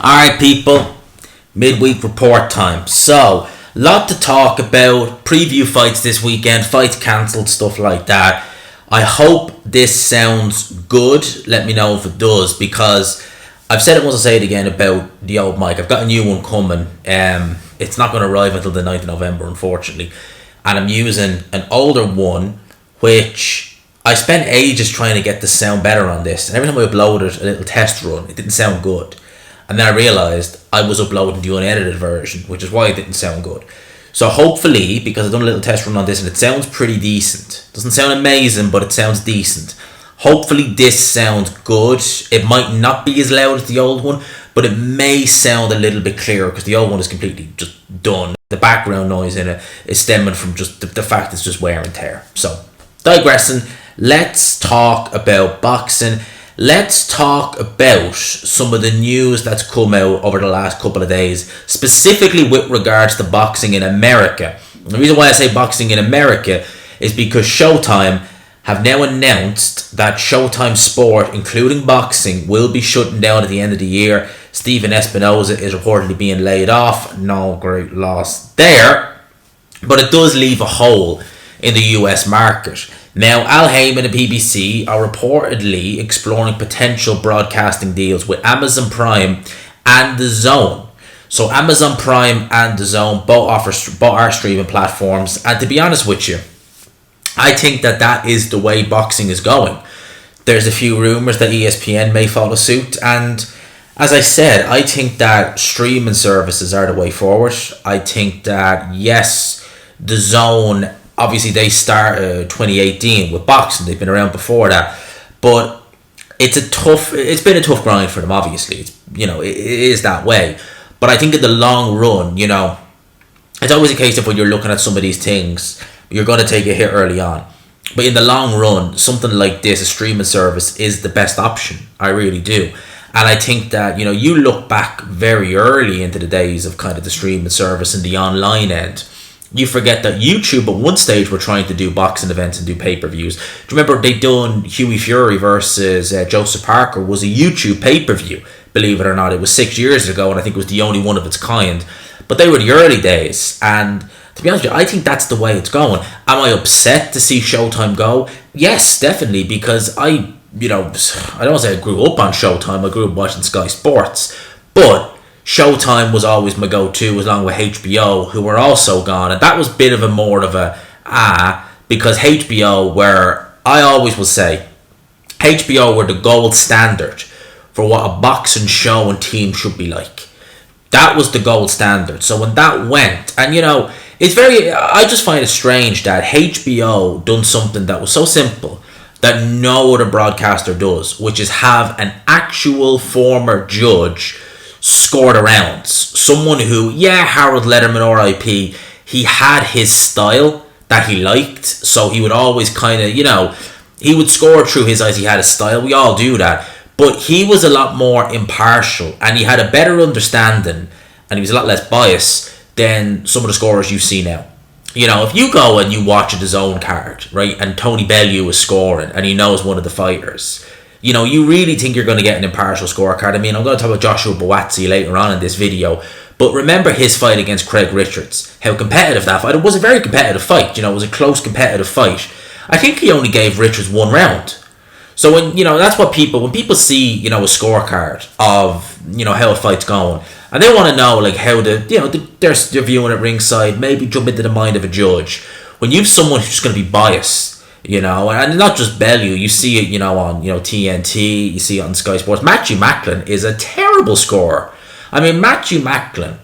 Alright, people, midweek report time. So, lot to talk about, preview fights this weekend, fights cancelled, stuff like that. I hope this sounds good. Let me know if it does, because I've said it once, I'll say it again about the old mic. I've got a new one coming. It's not going to arrive until the 9th of November, unfortunately. And I'm using an older one, which I spent ages trying to get the sound better on this. And every time I uploaded a little test run, it didn't sound good. And then I realised I was uploading the unedited version, which is why it didn't sound good. So hopefully, because I've done a little test run on this and it sounds pretty decent. Doesn't sound amazing, but it sounds decent. Hopefully this sounds good. It might not be as loud as the old one, but it may sound a little bit clearer because the old one is completely just done. The background noise in it is stemming from just the fact it's just wear and tear. So, digressing, let's talk about boxing. Let's talk about some of the news that's come out over the last couple of days, specifically with regards to boxing in America. The reason why I say boxing in America is because Showtime have now announced that Showtime Sport, including boxing, will be shutting down at the end of the year. Steven Espinoza is reportedly being laid off. No great loss there, but it does leave a hole in the US market. Now, Al Heyman and BBC are reportedly exploring potential broadcasting deals with Amazon Prime and The Zone. So Amazon Prime and The Zone both are streaming platforms, and to be honest with you, I think that is the way boxing is going. There's a few rumours that ESPN may follow suit, and as I said, I think that streaming services are the way forward. I think that, yes, The Zone, obviously they started 2018 with boxing. They've been around before that, but it's been a tough grind for them. Obviously, it is that way. But I think in the long run, it's always a case of when you're looking at some of these things, you're going to take a hit early on. But in the long run, something like this, a streaming service, is the best option. I really do. And I think that, you look back very early into the days of kind of the streaming service and the online end. You forget that YouTube at one stage were trying to do boxing events and do pay-per-views. Do you remember they done Hughie Fury versus Joseph Parker was a YouTube pay-per-view, believe it or not. It was 6 years ago, and I think it was the only one of its kind. But they were the early days, and to be honest with you, I think that's the way it's going. Am I upset to see Showtime go? Yes, definitely, because I don't want to say I grew up on Showtime. I grew up watching Sky Sports, but Showtime was always my go-to, along with HBO, who were also gone. And that was a bit of a more of a, because HBO were, I always will say, HBO were the gold standard for what a boxing show and team should be like. That was the gold standard. So when that went, and I just find it strange that HBO done something that was so simple that no other broadcaster does, which is have an actual former judge scored around. Someone who, Harold Letterman, RIP, he had his style that he liked, so he would always kind of, he would score through his eyes. He had a style, we all do that, but he was a lot more impartial, and he had a better understanding, and he was a lot less biased than some of the scorers you see now. If you go and you watch a DAZN card, right, and Tony Bellew is scoring, and he knows one of the fighters, you really think you're going to get an impartial scorecard. I mean, I'm going to talk about Joshua Buatsi later on in this video, but remember his fight against Craig Richards, how competitive that fight. It was a very competitive fight, it was a close competitive fight. I think he only gave Richards one round. So when, that's what when people see, a scorecard of, how a fight's going, and they want to know, like, how they're viewing at ringside, maybe jump into the mind of a judge. When you have someone who's going to be biased, and not just Bellew, you see it, on, TNT, you see it on Sky Sports. Matthew Macklin is a terrible scorer. I mean, Matthew Macklin,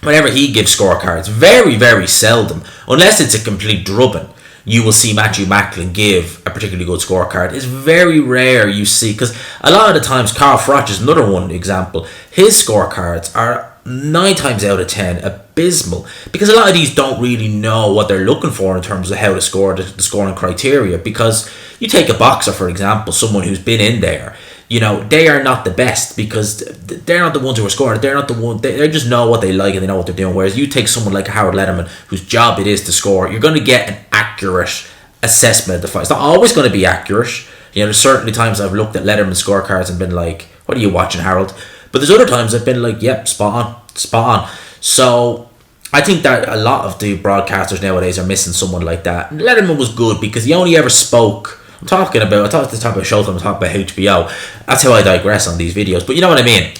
whenever he gives scorecards, very, very seldom, unless it's a complete drubbing, you will see Matthew Macklin give a particularly good scorecard. It's very rare you see, because a lot of the times, Carl Froch is another one example, his scorecards are 9 times out of 10 abysmal, because a lot of these don't really know what they're looking for in terms of how to score, the scoring criteria. Because you take a boxer, for example, someone who's been in there, they are not the best, because they're not the ones who are scoring. They're not the one. They just know what they like and they know what they're doing. Whereas you take someone like Howard Letterman, whose job it is to score, you're going to get an accurate assessment of the fight. It's not always going to be accurate. There's certainly times I've looked at Letterman scorecards and been like, "What are you watching, Harold?" But there's other times I've been like, yep, spot on. So I think that a lot of the broadcasters nowadays are missing someone like that. Letterman was good because he only ever spoke. I talked to talk about Showtime, I'm talking about HBO. That's how I digress on these videos. But you know what I mean?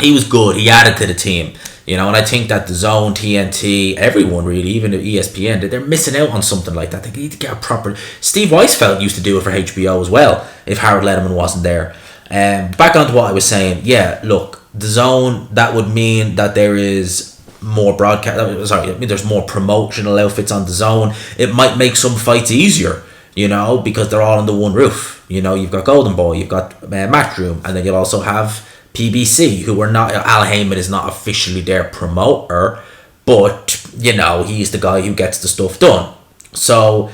He was good. He added to the team. And I think that the Zone, TNT, everyone really, even ESPN, they're missing out on something like that. They need to get a proper... Steve Weisfeld used to do it for HBO as well, if Howard Letterman wasn't there. Back on to what I was saying. Yeah, look, the Zone, that would mean that there is more broadcast... Sorry, there's more promotional outfits on the Zone. It might make some fights easier, because they're all under one roof. You've got Golden Boy, you've got Matchroom, and then you'll also have PBC, who are not... Al Heyman is not officially their promoter, but, he's the guy who gets the stuff done. So,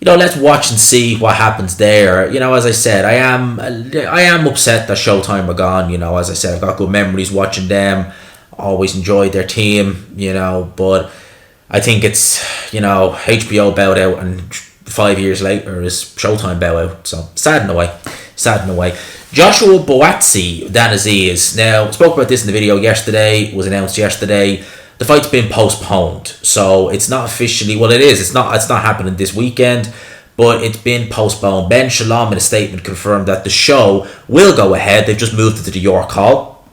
let's watch and see what happens there. As I said, I am upset that Showtime are gone. As I said, I've got good memories watching them. Always enjoyed their team, but I think it's, HBO bowed out, and 5 years later is Showtime bow out. So, sad in a way. Joshua Buatsi, Dan Aziz. Now, spoke about this in the video yesterday, was announced yesterday. The fight's been postponed, so it's not officially... Well, it is. It's not happening this weekend, but it's been postponed. Ben Shalom in a statement confirmed that the show will go ahead. They've just moved it to the York Hall.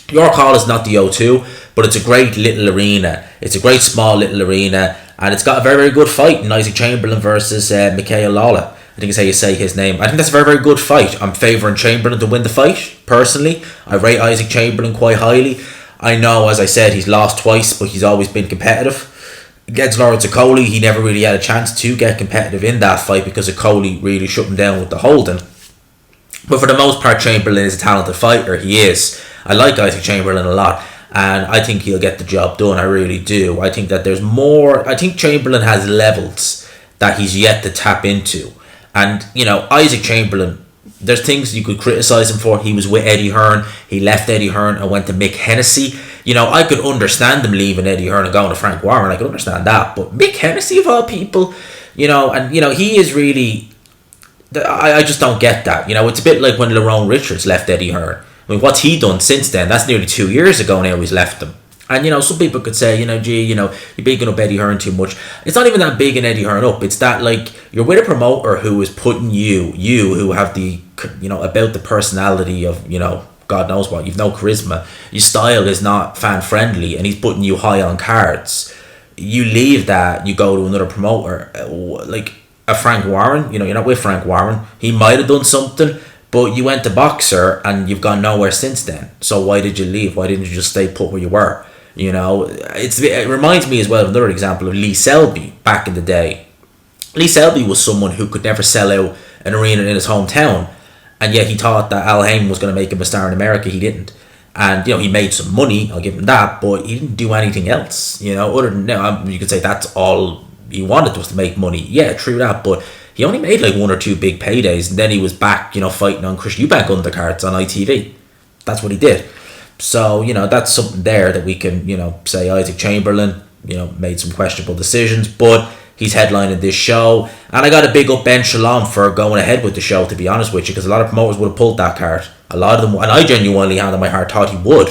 York Hall is not the O2, but it's a great little arena. It's a great small little arena, and it's got a very, very good fight in Isaac Chamberlain versus Michael Lawler. I think it's how you say his name. I think that's a very, very good fight. I'm favouring Chamberlain to win the fight, personally. I rate Isaac Chamberlain quite highly. I know, as I said, he's lost twice, but he's always been competitive. Against Lawrence Okoli, he never really had a chance to get competitive in that fight because Okoli really shut him down with the holding. But for the most part, Chamberlain is a talented fighter. He is. I like Isaac Chamberlain a lot, and I think he'll get the job done. I really do. I think that there's more... I think Chamberlain has levels that he's yet to tap into. And, Isaac Chamberlain, there's things you could criticise him for. He was with Eddie Hearn. He left Eddie Hearn and went to Mick Hennessy. I could understand him leaving Eddie Hearn and going to Frank Warren. I could understand that. But Mick Hennessy, of all people, he is really... I just don't get that. It's a bit like when Lerone Richards left Eddie Hearn. I mean, what's he done since then? That's nearly 2 years ago now he's left them. And, some people could say, you're bigging up Eddie Hearn too much. It's not even that bigging Eddie Hearn up. It's that, you're with a promoter who is putting you who have the, about the personality of, God knows what, you've no charisma. Your style is not fan-friendly, and he's putting you high on cards. You leave that, you go to another promoter, like a Frank Warren. You're not with Frank Warren. He might have done something, but you went to Boxer, and you've gone nowhere since then. So why did you leave? Why didn't you just stay put where you were? It reminds me as well of another example of Lee Selby back in the day. Lee Selby was someone who could never sell out an arena in his hometown, and yet he thought that Al Heyman was going to make him a star in America. He didn't. And, he made some money, I'll give him that, but he didn't do anything else, other than, you could say that's all he wanted was to make money. Yeah, true that, but he only made like 1 or 2 big paydays, and then he was back, fighting on Chris Eubank undercards on ITV. That's what he did. So, that's something there that we can, say Isaac Chamberlain, made some questionable decisions, but he's headlining this show. And I got to big up Ben Shalom for going ahead with the show, to be honest with you, because a lot of promoters would have pulled that card. A lot of them, and I genuinely, hand on my heart, thought he would.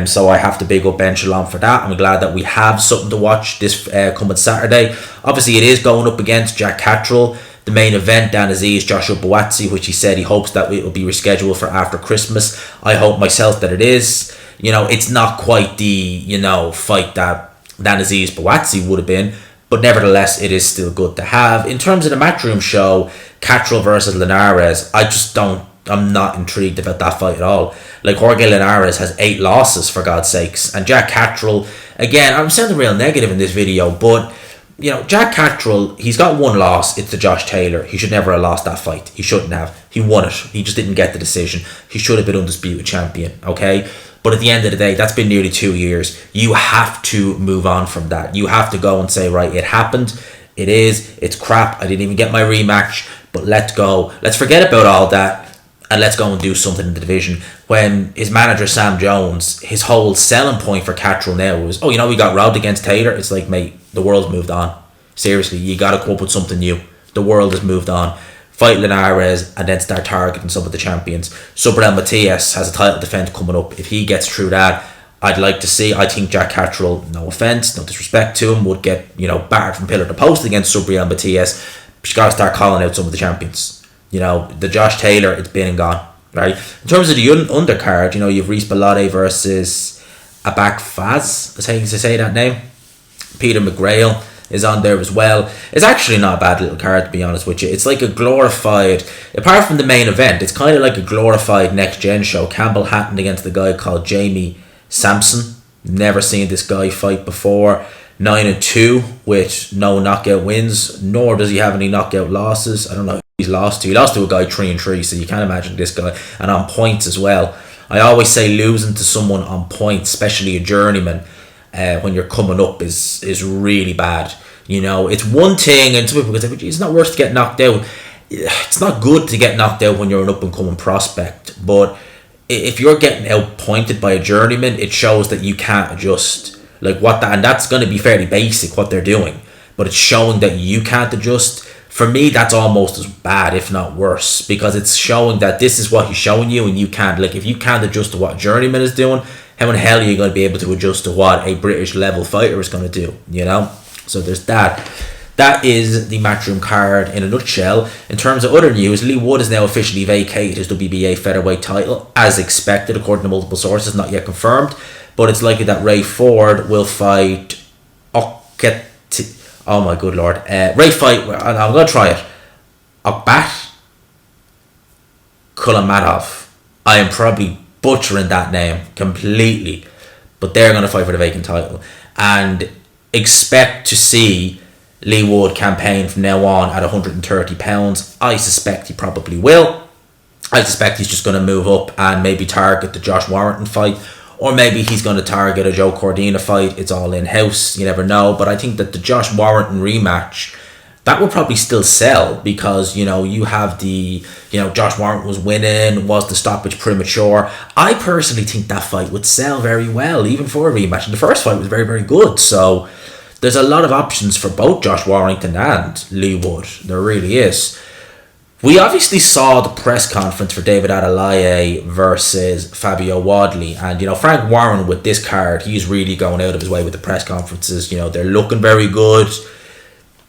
So I have to big up Ben Shalom for that. I'm glad that we have something to watch this coming Saturday. Obviously, it is going up against Jack Catterall. The main event, Dan Aziz, Joshua Buatsi, which he said he hopes that it will be rescheduled for after Christmas. I hope myself that it is. It's not quite the, fight that Dan Aziz Buatsi would have been, but nevertheless, it is still good to have. In terms of the Matchroom show, Catterall versus Linares, I'm not intrigued about that fight at all. Like, Jorge Linares has 8 losses, for God's sakes, and Jack Catterall, again, I'm sounding real negative in this video, but Jack Catterall, he's got 1 loss. It's to Josh Taylor. He should never have lost that fight. He shouldn't have. He won it. He just didn't get the decision. He should have been undisputed champion, okay? But at the end of the day, that's been nearly 2 years. You have to move on from that. You have to go and say, right, it happened. It's crap. I didn't even get my rematch, but let's go. Let's forget about all that, and let's go and do something in the division. When his manager, Sam Jones, his whole selling point for Catterall now was, we got robbed against Taylor. It's like, mate, the world's moved on. Seriously, you got to come up with something new. The world has moved on. fight Linares, and then start targeting some of the champions. Subriel Matias has a title defense coming up. If he gets through that, I'd like to see. I think Jack Catterall, no offense, no disrespect to him, would get battered from pillar to post against Subriel Matias. But you got to start calling out some of the champions. The Josh Taylor, it's been and gone, right? In terms of the undercard, you've Reese Bellotte versus Abak Faz. That's how you say that name. Peter McGrail is on there as well. It's actually not a bad little card, to be honest with you. It's like a glorified, apart from the main event, it's kind of like a glorified next gen show. Campbell Hatton against the guy called Jamie Sampson. Never seen this guy fight before. 9-2 with no knockout wins, nor does he have any knockout losses. I don't know who he's lost to. He lost to a guy 3-3, so you can't imagine this guy. And on points as well. I always say losing to someone on points, especially a journeyman, when you're coming up is really bad. It's one thing, and some people say, it's not worth to get knocked out. It's not good to get knocked out when you're an up and coming prospect, but if you're getting outpointed by a journeyman, it shows that you can't adjust. And that's going to be fairly basic what they're doing, but it's showing that you can't adjust. For me, that's almost as bad, if not worse, because it's showing that this is what he's showing you, and you can't. If you can't adjust to what a journeyman is doing, how in the hell are you going to be able to adjust to what a British level fighter is going to do? So there's that. That is the Matchroom card in a nutshell. In terms of other news, Lee Wood has now officially vacated his WBA featherweight title, as expected, according to multiple sources, not yet confirmed. But it's likely that Ray Ford will fight oh my good lord. Ray fight, I'm going to try it. Okbat Kulamatov. I am probably butchering that name completely. But they're going to fight for the vacant title. And expect to see Lee Wood campaign from now on at 130 pounds. I suspect he probably will. I suspect he's just going to move up and maybe target the Josh Warrington fight, or maybe he's going to target a Joe Cordina fight. It's all in-house, you never know. But I think that the Josh Warrington rematch, that will probably still sell, because you have the Josh Warrington was winning, was the stoppage premature. I personally think that fight would sell very well, even for a rematch, and the first fight was very, very good. So there's a lot of options for both Josh Warrington and Lee Wood. There really is. We obviously saw the press conference for David Adelaide versus Fabio Wadley. And, Frank Warren with this card, he's really going out of his way with the press conferences. They're looking very good.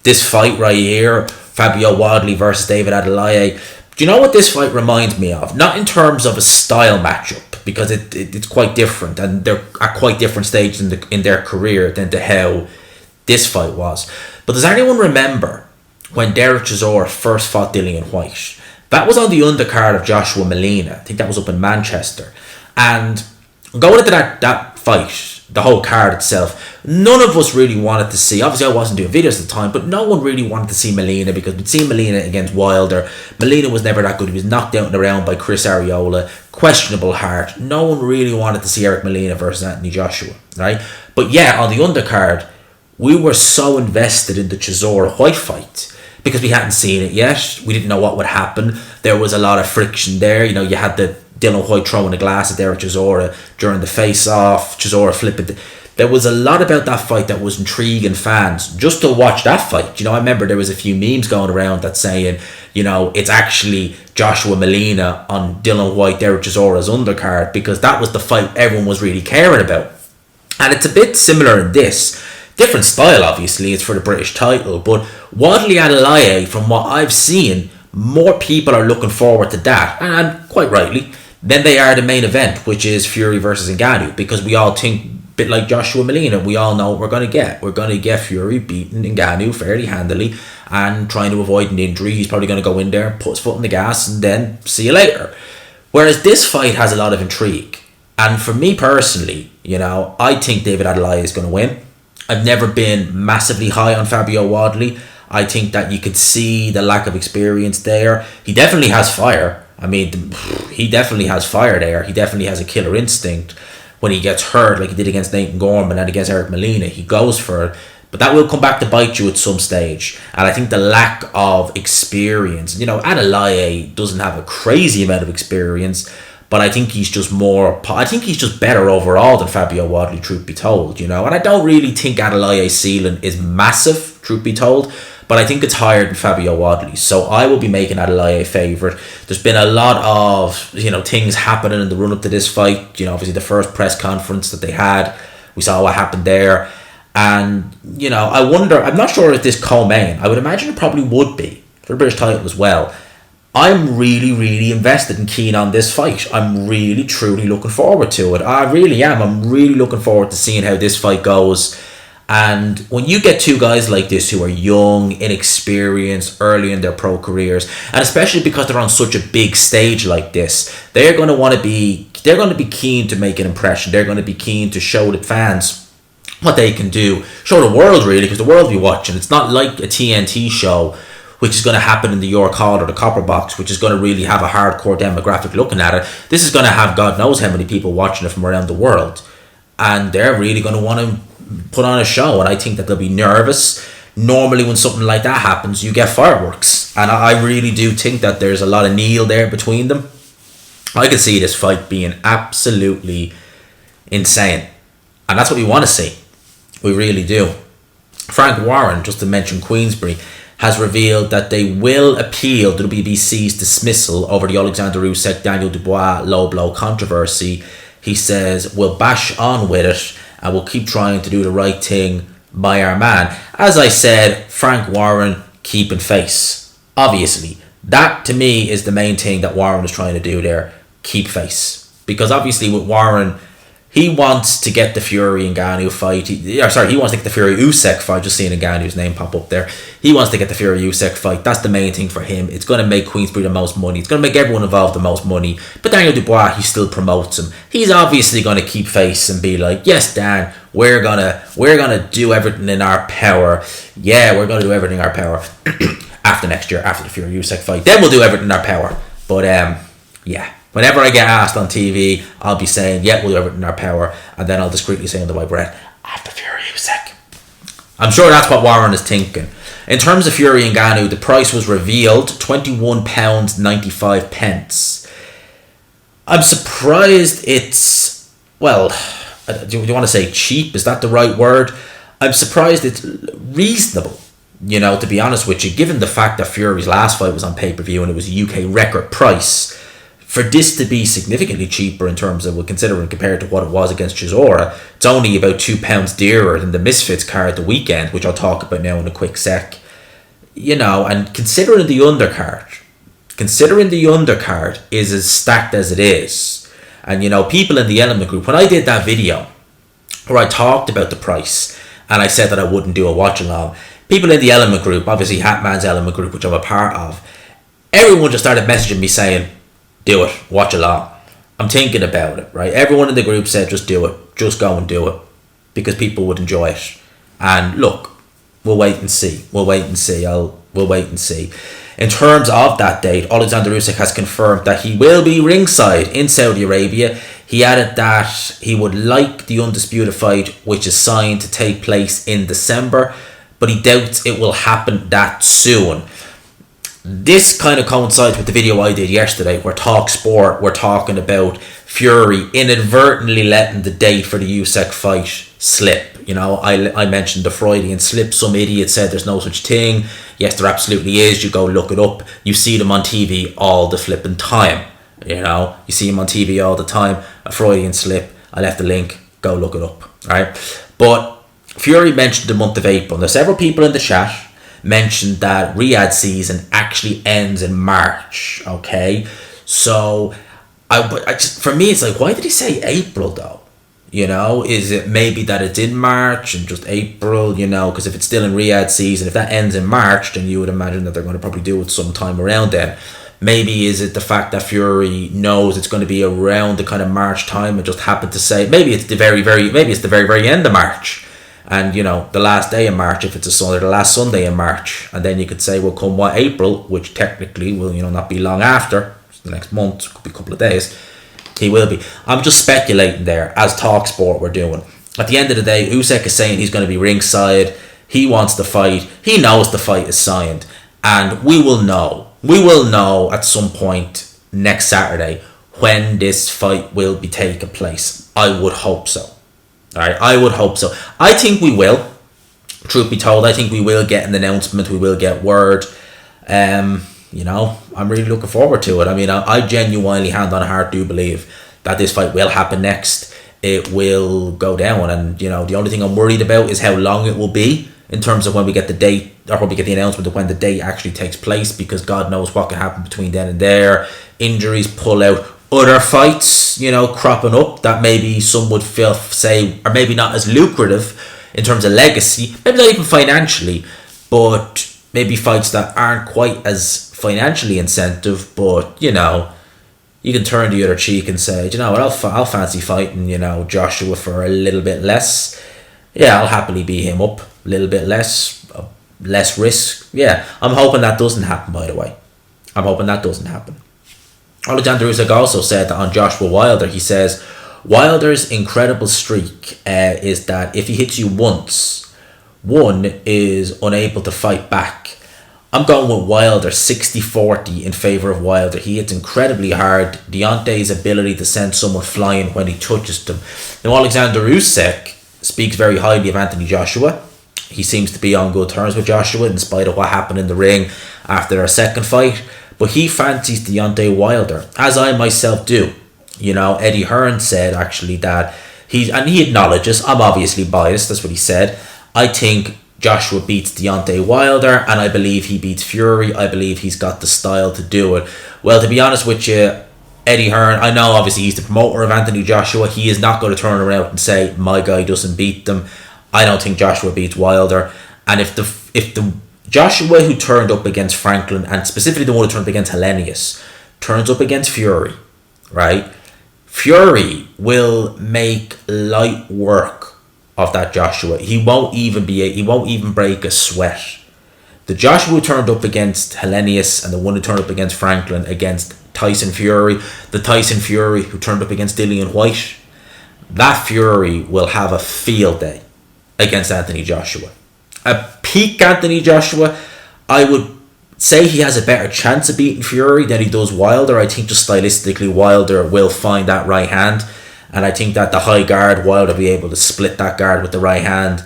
This fight right here, Fabio Wadley versus David Adelaide. Do you know what this fight reminds me of? Not in terms of a style matchup, because it's quite different. And they're at quite different stages in their career than to how this fight was. But does anyone remember when Derek Chisora first fought Dillian White? That was on the undercard of Joshua Molina. I think that was up in Manchester. And going into that fight, the whole card itself, none of us really wanted to see, obviously I wasn't doing videos at the time, but no one really wanted to see Molina, because we'd seen Molina against Wilder. Molina was never that good. He was knocked out in the round by Chris Arreola. Questionable heart. No one really wanted to see Eric Molina versus Anthony Joshua, right? But yeah, on the undercard, we were so invested in the Chisora White fight, because we hadn't seen it yet. We didn't know what would happen. There was a lot of friction there. You had the Dylan White throwing a glass at Derek Chisora during the face-off, Chisora flipping. There was a lot about that fight that was intriguing fans just to watch that fight. I remember there was a few memes going around that saying, it's actually Joshua Molina on Dylan White, Derek Chisora's undercard, because that was the fight everyone was really caring about. And it's a bit similar in this. Different style, obviously, it's for the British title, but Wadley Adelaide, from what I've seen, more people are looking forward to that, and quite rightly, than they are the main event, which is Fury versus Ngannou, because we all think, a bit like Joshua Molina, we all know what we're going to get. We're going to get Fury beating Ngannou fairly handily and trying to avoid an injury. He's probably going to go in there, put his foot in the gas, and then see you later. Whereas this fight has a lot of intrigue, and for me personally, I think David Adelaide is going to win. I've never been massively high on Fabio Wadley. I think that you could see the lack of experience there. He definitely has fire. He definitely has fire there. He definitely has a killer instinct. When he gets hurt, like he did against Nathan Gorman and against Eric Molina, he goes for it. But that will come back to bite you at some stage. And I think the lack of experience, Adelaide doesn't have a crazy amount of experience, but I think he's just better overall than Fabio Wadley, truth be told, And I don't really think Adelaide's ceiling is massive, truth be told. but I think it's higher than Fabio Wadley. So I will be making Adeleye a favourite. There's been a lot of, things happening in the run up to this fight. Obviously the first press conference that they had, we saw what happened there. And, I wonder, I'm not sure if this co-main, I would imagine it probably would be for the British title as well. I'm really, really invested and keen on this fight. I'm really, truly looking forward to it. I really am. I'm really looking forward to seeing how this fight goes. And when you get two guys like this who are young, inexperienced, early in their pro careers, and especially because they're on such a big stage like this, they're going to be keen to make an impression. They're going to be keen to show the fans what they can do, show the world really, because the world will be watching. It's not like a TNT show, which is going to happen in the York Hall or the Copper Box, which is going to really have a hardcore demographic looking at it. This is going to have God knows how many people watching it from around the world. And they're really going to want to put on a show. And I think that they'll be nervous. Normally when something like that happens, you get fireworks. And I really do think that there's a lot of Neil there between them. I can see this fight being absolutely insane. And that's what we want to see. We really do. Frank Warren, just to mention Queensberry, has revealed that they will appeal the WBC's dismissal over the Alexander Usyk Daniel Dubois low blow controversy. He says, we'll bash on with it and we'll keep trying to do the right thing by our man. As I said, Frank Warren keeping face. Obviously, that to me is the main thing that Warren is trying to do there. Keep face. Because obviously with Warren, he wants to get the Fury Ngannou fight. He wants to get the Fury Usyk fight. Just seeing Ngannou's name pop up there. He wants to get the Fury Usyk fight. That's the main thing for him. It's going to make Queensberry the most money. It's going to make everyone involved the most money. But Daniel Dubois, he still promotes him. He's obviously going to keep face and be like, yes, Dan, we're gonna do everything in our power. Yeah, we're gonna do everything in our power. After next year, after the Fury Usyk fight, then we'll do everything in our power. But yeah. Whenever I get asked on TV, I'll be saying, yeah, we'll do everything in our power. And then I'll discreetly say under my breath, after Fury Usyk. I'm sure that's what Warren is thinking. In terms of Fury and Ngannou, the price was revealed, £21.95. I'm surprised it's, well, do you want to say cheap? Is that the right word? I'm surprised it's reasonable, to be honest with you, given the fact that Fury's last fight was on pay-per-view and it was a UK record price. For this to be significantly cheaper in terms of, considering compared to what it was against Chisora, it's only about £2 dearer than the Misfits card the weekend, which I'll talk about now in a quick sec. And considering the undercard is as stacked as it is, and people in the Element Group, when I did that video where I talked about the price and I said that I wouldn't do a watch along, people in the Element Group, obviously Hatman's Element Group, which I'm a part of, everyone just started messaging me saying, do it, watch along. I'm thinking about it, right? Everyone in the group said just do it, just go and do it, because people would enjoy it. And look, we'll wait and see. We'll wait and see. In terms of that date, Alexander Usyk has confirmed that he will be ringside in Saudi Arabia. He added that he would like the Undisputed fight, which is signed to take place in December, but he doubts it will happen that soon. This kind of coincides with the video I did yesterday where Talk Sport were talking about Fury inadvertently letting the date for the Usyk fight slip. I mentioned the Freudian slip. Some idiot said there's no such thing. Yes, there absolutely is. You go look it up. You see them on TV all the flipping time. You see them on TV all the time. A Freudian slip. I left the link. Go look it up. Right? But Fury mentioned the month of April. There's several people in the chat mentioned that Riyadh season actually ends in March. Okay, so for me it's like, why did he say April though? Is it maybe that it's in March and just April? Because if it's still in Riyadh season, if that ends in March, then you would imagine that they're going to probably do it sometime around then. Maybe is it the fact that Fury knows it's going to be around the kind of March time and just happened to say maybe it's the very end of March. And, the last day in March, if it's a Sunday, the last Sunday in March. And then you could say, well, come what April, which technically will, not be long after, the next month, could be a couple of days, he will be. I'm just speculating there, as TalkSport were doing. At the end of the day, Usyk is saying he's going to be ringside. He wants the fight. He knows the fight is signed. And we will know. We will know at some point next Saturday when this fight will be taking place. I would hope so. Alright, I would hope so. I think we will. truth be told, I think we will get an announcement. We will get word. I'm really looking forward to it. I mean, I genuinely, hand on heart, do believe that this fight will happen next. It will go down, and the only thing I'm worried about is how long it will be in terms of when we get the date, or when we get the announcement of when the date actually takes place, because God knows what can happen between then and there. Injuries, pull out, other fights, cropping up that maybe some would say are maybe not as lucrative in terms of legacy, maybe not even financially, but maybe fights that aren't quite as financially incentive, but you can turn the other cheek and say, what, I'll fancy fighting, Joshua for a little bit less. Yeah, I'll happily beat him up a little bit less risk. Yeah, I'm hoping that doesn't happen, by the way. I'm hoping that doesn't happen. Alexander Usyk also said that on Joshua Wilder, he says, Wilder's incredible streak is that if he hits you once, one is unable to fight back. I'm going with Wilder 60-40 in favour of Wilder. He hits incredibly hard. Deontay's ability to send someone flying when he touches them. Now, Alexander Usyk speaks very highly of Anthony Joshua. He seems to be on good terms with Joshua in spite of what happened in the ring after their second fight. But he fancies Deontay Wilder, as I myself do. Eddie Hearn said actually that he acknowledges, I'm obviously biased, that's what he said. I think Joshua beats Deontay Wilder, and I believe he beats Fury. I believe he's got the style to do it. Well, to be honest with you, Eddie Hearn, I know obviously he's the promoter of Anthony Joshua. He is not going to turn around and say, my guy doesn't beat them. I don't think Joshua beats Wilder. And if the Joshua who turned up against Franklin, and specifically the one who turned up against Hellenius, turns up against Fury, right? Fury will make light work of that Joshua. He won't even break a sweat. The Joshua who turned up against Hellenius and the one who turned up against Franklin against Tyson Fury, the Tyson Fury who turned up against Dillian White, that Fury will have a field day against Anthony Joshua. A peak Anthony Joshua, I would say he has a better chance of beating Fury than he does Wilder. I think just stylistically Wilder will find that right hand, and I think that the high guard, Wilder will be able to split that guard with the right hand,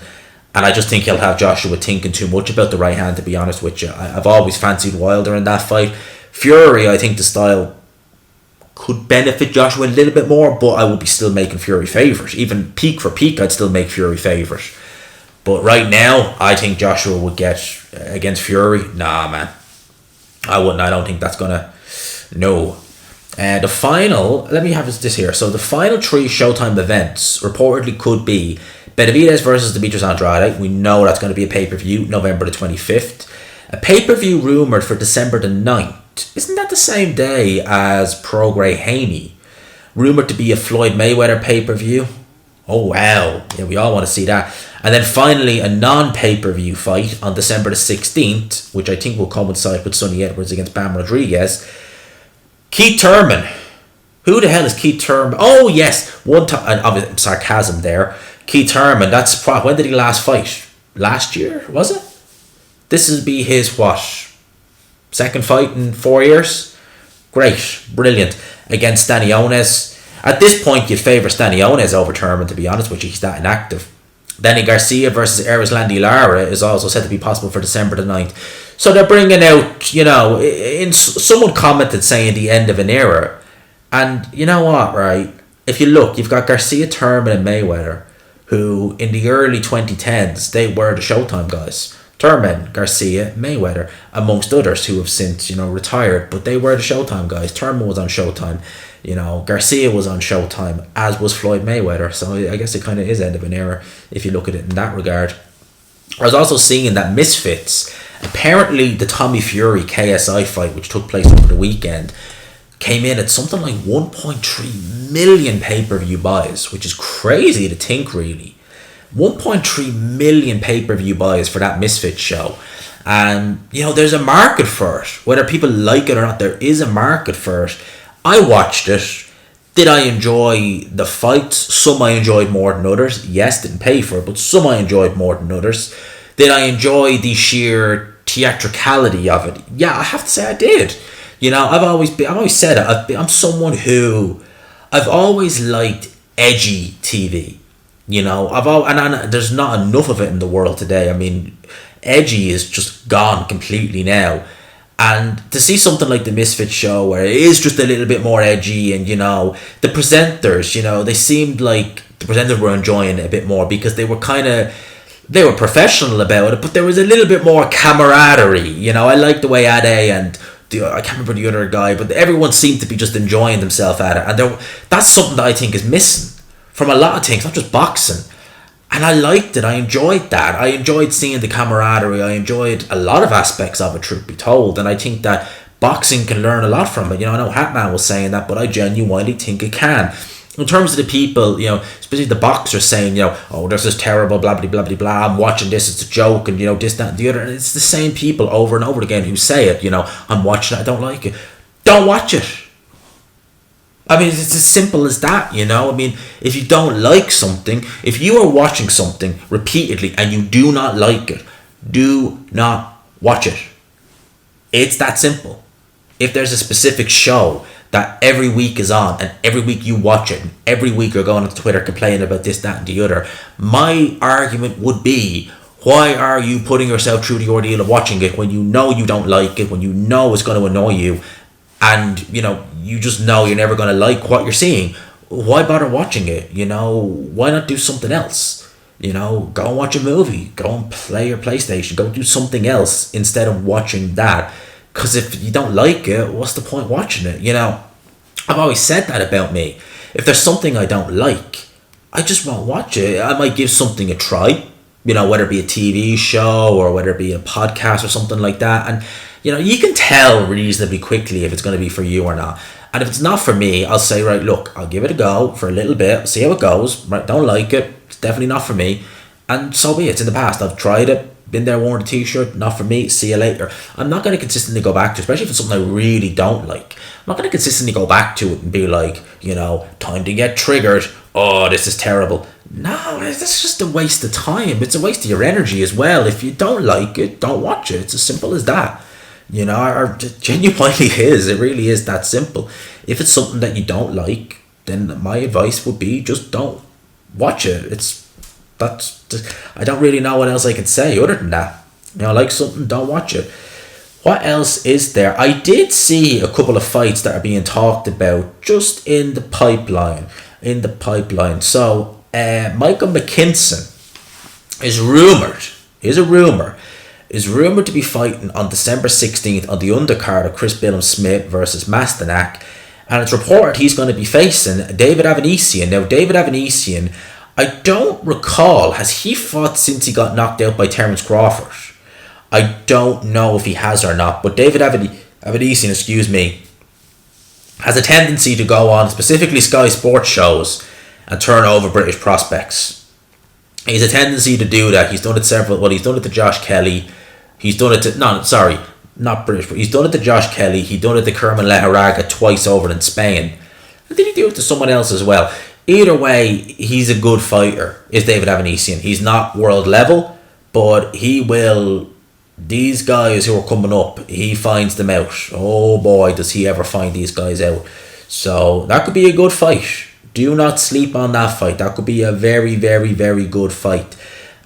and I just think he'll have Joshua thinking too much about the right hand, to be honest with you. I've always fancied Wilder in that fight. Fury, I think the style could benefit Joshua a little bit more, but I would be still making Fury favourite. Even peak for peak, I'd still make Fury favourite. But right now, I think Joshua would get against Fury. Nah, man. I wouldn't. I don't think that's going to... No. The final... Let me have this here. So the final 3 Showtime events reportedly could be Benavidez versus Demetrius Andrade. We know that's going to be a pay-per-view, November the 25th. A pay-per-view rumoured for December the 9th. Isn't that the same day as Prograis Haney? Rumoured to be a Floyd Mayweather pay-per-view. Oh, wow. Yeah, we all want to see that. And then finally, a non-pay-per-view fight on December the 16th, which I think will coincide with Sonny Edwards against Bam Rodriguez. Keith Thurman. Who the hell is Keith Thurman? Oh, yes. One time, sarcasm there. Keith Thurman, when did he last fight? Last year, was it? This will be his, second fight in 4 years? Great. Brilliant. Against Staniones. At this point, you'd favour Staniones over Thurman, to be honest with you. He's that inactive. Danny Garcia versus Erislandy Lara is also said to be possible for December the 9th. So they're bringing out, someone commented saying the end of an era. And you know what, right? If you look, you've got Garcia, Thurman and Mayweather, who in the early 2010s, they were the Showtime guys. Thurman, Garcia, Mayweather, amongst others who have since, retired. But they were the Showtime guys. Thurman was on Showtime. Garcia was on Showtime, as was Floyd Mayweather. So I guess it kind of is end of an era if you look at it in that regard. I was also seeing that Misfits, apparently the Tommy Fury KSI fight, which took place over the weekend, came in at something like 1.3 million pay-per-view buys, which is crazy to think, really. 1.3 million pay-per-view buys for that Misfits show. And, there's a market for it. Whether people like it or not, there is a market for it. I watched it. Did I enjoy the fights? Some I enjoyed more than others. Yes, didn't pay for it, but some I enjoyed more than others. Did I enjoy the sheer theatricality of it? Yeah, I have to say I did. I've always said it. I'm someone who, I've always liked edgy TV. You know, and there's not enough of it in the world today. I mean, edgy is just gone completely now. And to see something like the Misfit show where it is just a little bit more edgy, and you know, the presenters, you know, they seemed like the presenters were enjoying it a bit more because they were professional about it, but there was a little bit more camaraderie. You know, I like the way Ade and I can't remember the other guy, but everyone seemed to be just enjoying themselves at it, and that's something that I think is missing from a lot of things, not just boxing. And I liked it. I enjoyed that. I enjoyed seeing the camaraderie. I enjoyed a lot of aspects of it, truth be told. And I think that boxing can learn a lot from it. You know, I know Hatman was saying that, but I genuinely think it can. In terms of the people, you know, especially the boxers saying, you know, oh, this is terrible, blah, blah, blah, blah, blah, I'm watching this, it's a joke, and, you know, this, that, and the other. And it's the same people over and over again who say it, you know, I'm watching it, I don't like it. Don't watch it. I mean, it's as simple as that, you know. I mean, if you don't like something, if you are watching something repeatedly and you do not like it, do not watch it. It's that simple. If there's a specific show that every week is on and every week you watch it and every week you're going on Twitter complaining about this, that and the other, my argument would be, why are you putting yourself through the ordeal of watching it when you know you don't like it, when you know it's going to annoy you, and you know you just know you're never going to like what you're seeing? Why bother watching it? You know, why not do something else? You know, go and watch a movie, go and play your PlayStation, go do something else instead of watching that. Because if you don't like it, what's the point watching it? You know, I've always said that about me. If there's something I don't like, I just won't watch it. I might give something a try, you know, whether it be a TV show or whether it be a podcast or something like that. And you know, you can tell reasonably quickly if it's going to be for you or not. And if it's not for me, I'll say, right, look, I'll give it a go for a little bit, see how it goes. Right, don't like it, it's definitely not for me. And so be it. It's in the past. I've tried it, been there, worn a t-shirt, not for me, see you later. I'm not going to consistently go back to it, especially if it's something I really don't like. I'm not going to consistently go back to it and be like, you know, time to get triggered. Oh, this is terrible. No, that's just a waste of time. It's a waste of your energy as well. If you don't like it, don't watch it. It's as simple as that. You know, it genuinely is. It really is that simple. If it's something that you don't like, then my advice would be just don't watch it. I don't really know what else I can say other than that. You know, like something, don't watch it. What else is there? I did see a couple of fights that are being talked about just in the pipeline. So, Michael McKinson is rumoured to be fighting on December 16th on the undercard of Chris Billum Smith versus Mastanak. And it's reported he's going to be facing David Avanesian. Now, David Avanesian, I don't recall, has he fought since he got knocked out by Terence Crawford? I don't know if he has or not, but David Avanesian, has a tendency to go on specifically Sky Sports shows and turn over British prospects. He's a tendency to do that. He's done it he's done it to Josh Kelly. He's done it to, not British, but he's done it to Josh Kelly. He done it to Kerman Leharaga twice over in Spain. And did he do it to someone else as well? Either way, he's a good fighter, is David Avanesian. He's not world level, but he will, these guys who are coming up, he finds them out. Oh boy, does he ever find these guys out. So that could be a good fight. Do not sleep on that fight. That could be a very, very, very good fight.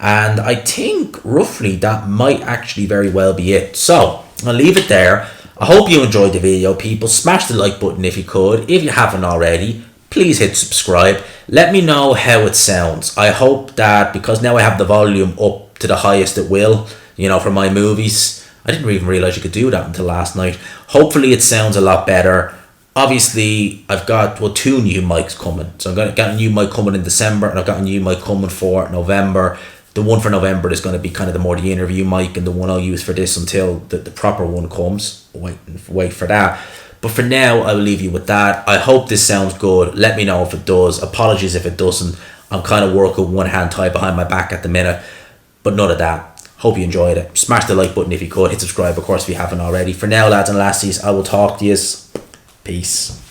And I think roughly that might actually very well be it. So I'll leave it there. I hope you enjoyed the video, people. Smash the like button if you could. If you haven't already, please hit subscribe. Let me know how it sounds. I hope that, because now I have the volume up to the highest it will, you know, for my movies. I didn't even realise you could do that until last night. Hopefully it sounds a lot better. Obviously, I've got, two new mics coming. So I've got a new mic coming in December, and I've got a new mic coming for November. The one for November is going to be kind of the interview mic, and the one I'll use for this until the proper one comes. Wait for that. But for now, I will leave you with that. I hope this sounds good. Let me know if it does. Apologies if it doesn't. I'm kind of working one hand tied behind my back at the minute. But none of that. Hope you enjoyed it. Smash the like button if you could. Hit subscribe, of course, if you haven't already. For now, lads and lassies, I will talk to you. Peace.